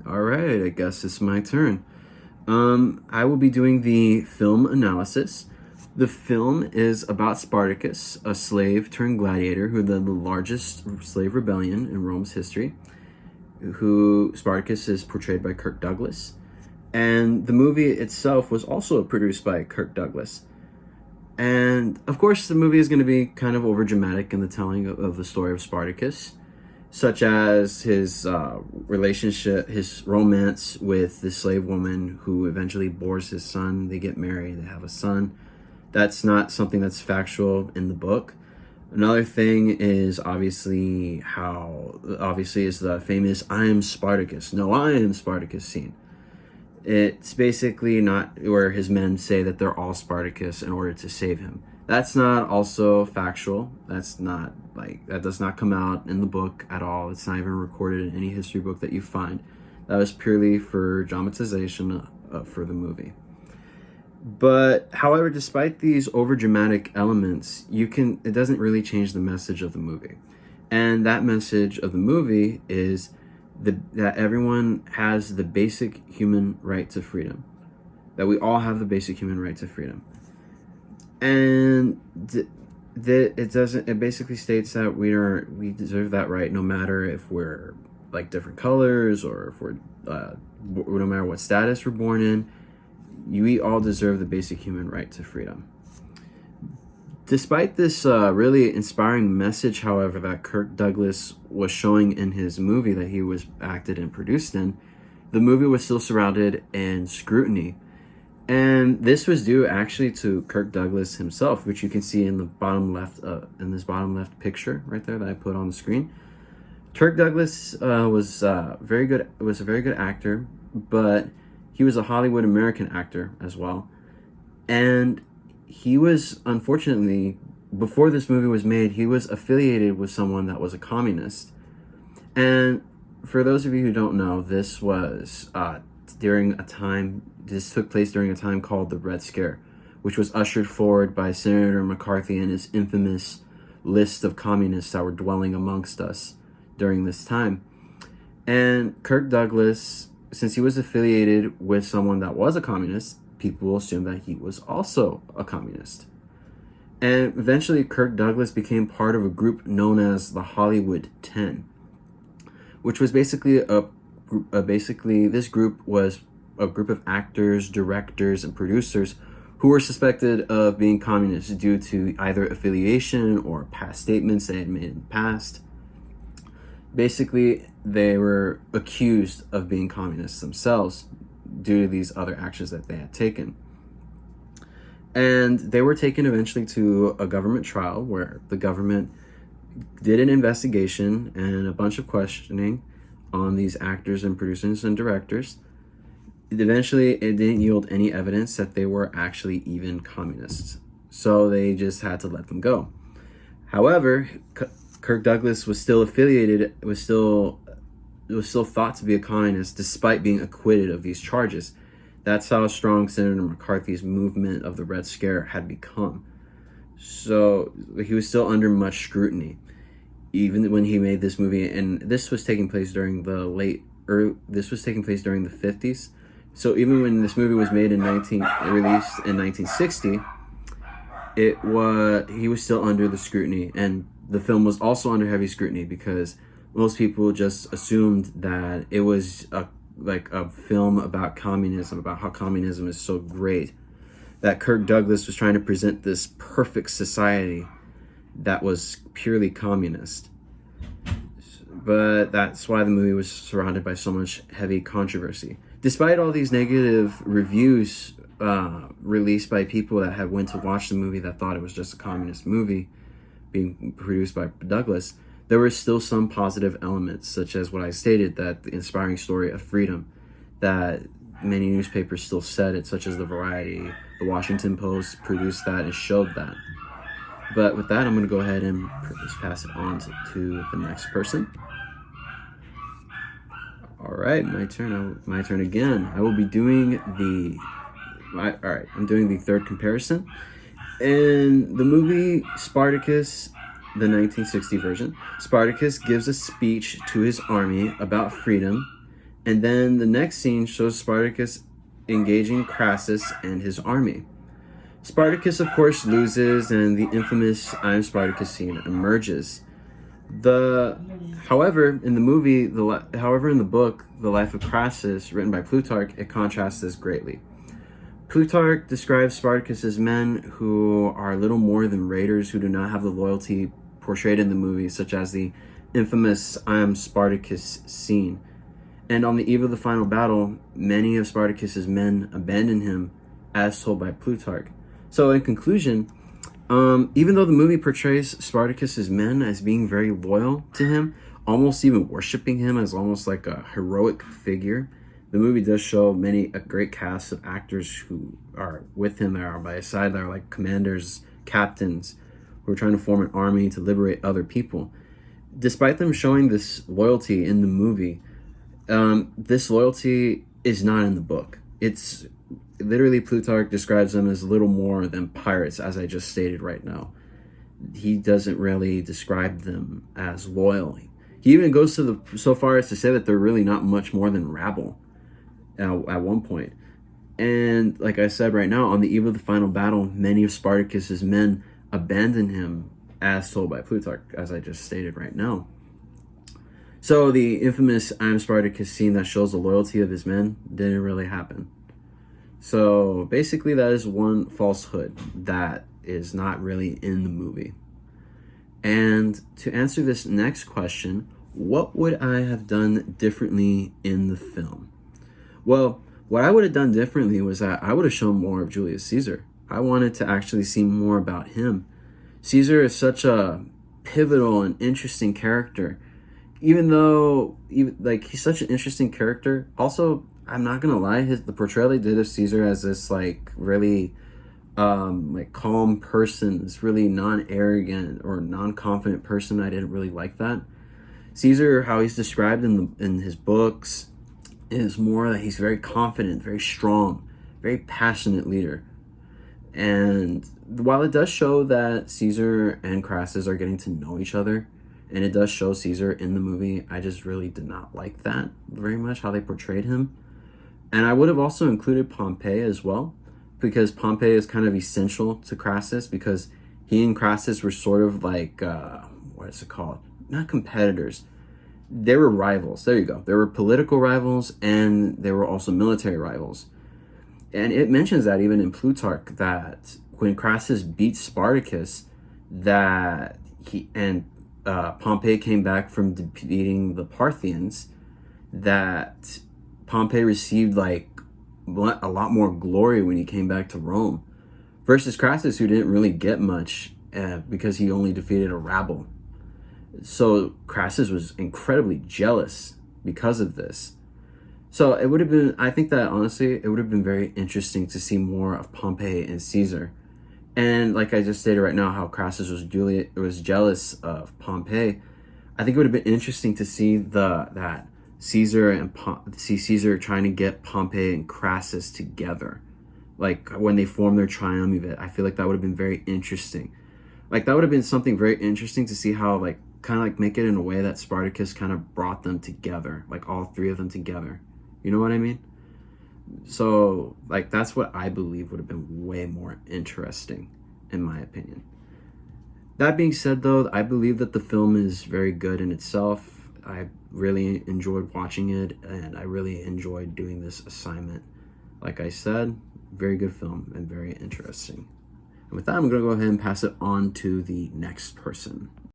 All right, I guess it's my turn. I will be doing the film analysis. The film is about Spartacus, a slave turned gladiator who led the largest slave rebellion in Rome's history. Who Spartacus is portrayed by Kirk Douglas, and the movie itself was also produced by Kirk Douglas. And of course, the movie is going to be kind of overdramatic in the telling of the story of Spartacus, such as his relationship, his romance with the slave woman who eventually bores his son. They get married, they have a son. That's not something that's factual in the book. Another thing is obviously is the famous "I am Spartacus, no, I am Spartacus" scene. It's basically not where his men say that they're all Spartacus in order to save him. That's not also factual. That does not come out in the book at all. It's not even recorded in any history book that you find. That was purely for dramatization for the movie. But however, despite these overdramatic elements, it doesn't really change the message of the movie. And that message of the movie is that everyone has the basic human right to freedom. That we all have the basic human right to freedom. And it basically states that we deserve that right no matter if we're like different colors or if we're no matter what status we're born in. We all deserve the basic human right to freedom. Despite this really inspiring message, however, that Kirk Douglas was showing in his movie that he was acted and produced in, the movie was still surrounded in scrutiny. And this was due actually to Kirk Douglas himself, which you can see in the bottom left, in this bottom left picture right there that I put on the screen. Kirk Douglas was a very good actor, but he was a Hollywood American actor as well. And he was, unfortunately, before this movie was made, he was affiliated with someone that was a communist. And for those of you who don't know, this took place during a time called the Red Scare, which was ushered forward by Senator McCarthy and his infamous list of communists that were dwelling amongst us during this time. And Kirk Douglas, since he was affiliated with someone that was a communist, people assumed that he was also a communist. And eventually, Kirk Douglas became part of a group known as the Hollywood 10, which was basically this group was a group of actors, directors, and producers who were suspected of being communists due to either affiliation or past statements they had made in the past. Basically, they were accused of being communists themselves due to these other actions that they had taken. And they were taken eventually to a government trial where the government did an investigation and a bunch of questioning on these actors and producers and directors. Eventually, it didn't yield any evidence that they were actually even communists. So they just had to let them go. However, Kirk Douglas was still affiliated, was still thought to be a communist despite being acquitted of these charges. That's how strong Senator McCarthy's movement of the Red Scare had become. So he was still under much scrutiny, even when he made this movie. And this was taking place during the 50s. So even when this movie was made released in 1960, he was still under the scrutiny, and the film was also under heavy scrutiny because most people just assumed that it was a film about communism, about how communism is so great, that Kirk Douglas was trying to present this perfect society that was purely communist. But that's why the movie was surrounded by so much heavy controversy. Despite all these negative reviews released by people that had went to watch the movie that thought it was just a communist movie being produced by Douglas, there were still some positive elements, such as what I stated, that the inspiring story of freedom that many newspapers still said it, such as the Variety, the Washington Post produced that and showed that. But with that, I'm going to go ahead and just pass it on to the next person. All right, my turn again. I will be doing I'm doing the third comparison. In the movie Spartacus, the 1960 version, Spartacus gives a speech to his army about freedom And then the next scene shows Spartacus engaging Crassus and his army. Spartacus, of course, loses, and the infamous "I am Spartacus" scene emerges. The, however, in the movie, however, in the book, The Life of Crassus, written by Plutarch, it contrasts this greatly. Plutarch describes Spartacus as men who are little more than raiders who do not have the loyalty portrayed in the movie, such as the infamous "I am Spartacus" scene. And on the eve of the final battle, many of Spartacus's men abandon him, as told by Plutarch. So, in conclusion, even though the movie portrays Spartacus's men as being very loyal to him, almost even worshiping him as almost like a heroic figure, the movie does show a great cast of actors who are with him, that are by his side, that are like commanders, captains, who are trying to form an army to liberate other people. Despite them showing this loyalty in the movie, this loyalty is not in the book. It's literally, Plutarch describes them as little more than pirates, as I just stated right now. He doesn't really describe them as loyal. He even goes so far as to say that they're really not much more than rabble at one point. And like I said right now, on the eve of the final battle, many of Spartacus's men abandon him, as told by Plutarch, as I just stated right now. So the infamous "I am Spartacus" scene that shows the loyalty of his men didn't really happen. So basically, that is one falsehood that is not really in the movie. And to answer this next question, what would I have done differently in the film? Well, what I would have done differently was that I would have shown more of Julius Caesar. I wanted to actually see more about him. Caesar is such a pivotal and interesting character. Even though, he's such an interesting character. Also, I'm not gonna lie, the portrayal they did of Caesar as this really calm person, this really non-arrogant or non-confident person, I didn't really like that. Caesar, how he's described in his books, is more that he's very confident, very strong, very passionate leader. And while it does show that Caesar and Crassus are getting to know each other, and it does show Caesar in the movie, I just really did not like that very much, how they portrayed him. And I would have also included Pompey as well, because Pompey is kind of essential to Crassus, because he and Crassus were sort of like, what is it called? Not competitors. They were rivals. There you go. They were political rivals, and they were also military rivals. And it mentions that even in Plutarch, that when Crassus beat Spartacus, that Pompey came back from defeating the Parthians, that Pompey received a lot more glory when he came back to Rome, versus Crassus, who didn't really get much because he only defeated a rabble. So Crassus was incredibly jealous because of this. So it would have been, I think that honestly, it would have been very interesting to see more of Pompey and Caesar. And like I just stated right now, how Crassus was jealous of Pompey. I think it would have been interesting to see that Caesar trying to get Pompey and Crassus together, like when they form their triumvirate. I feel like that would have been very interesting. Like that would have been something very interesting to see how make it in a way that Spartacus kind of brought them together, like all three of them together. You know what I mean? So that's what I believe would have been way more interesting, in my opinion. That being said, though, I believe that the film is very good in itself. I really enjoyed watching it, and I really enjoyed doing this assignment. Like I said, very good film and very interesting. And with that, I'm going to go ahead and pass it on to the next person.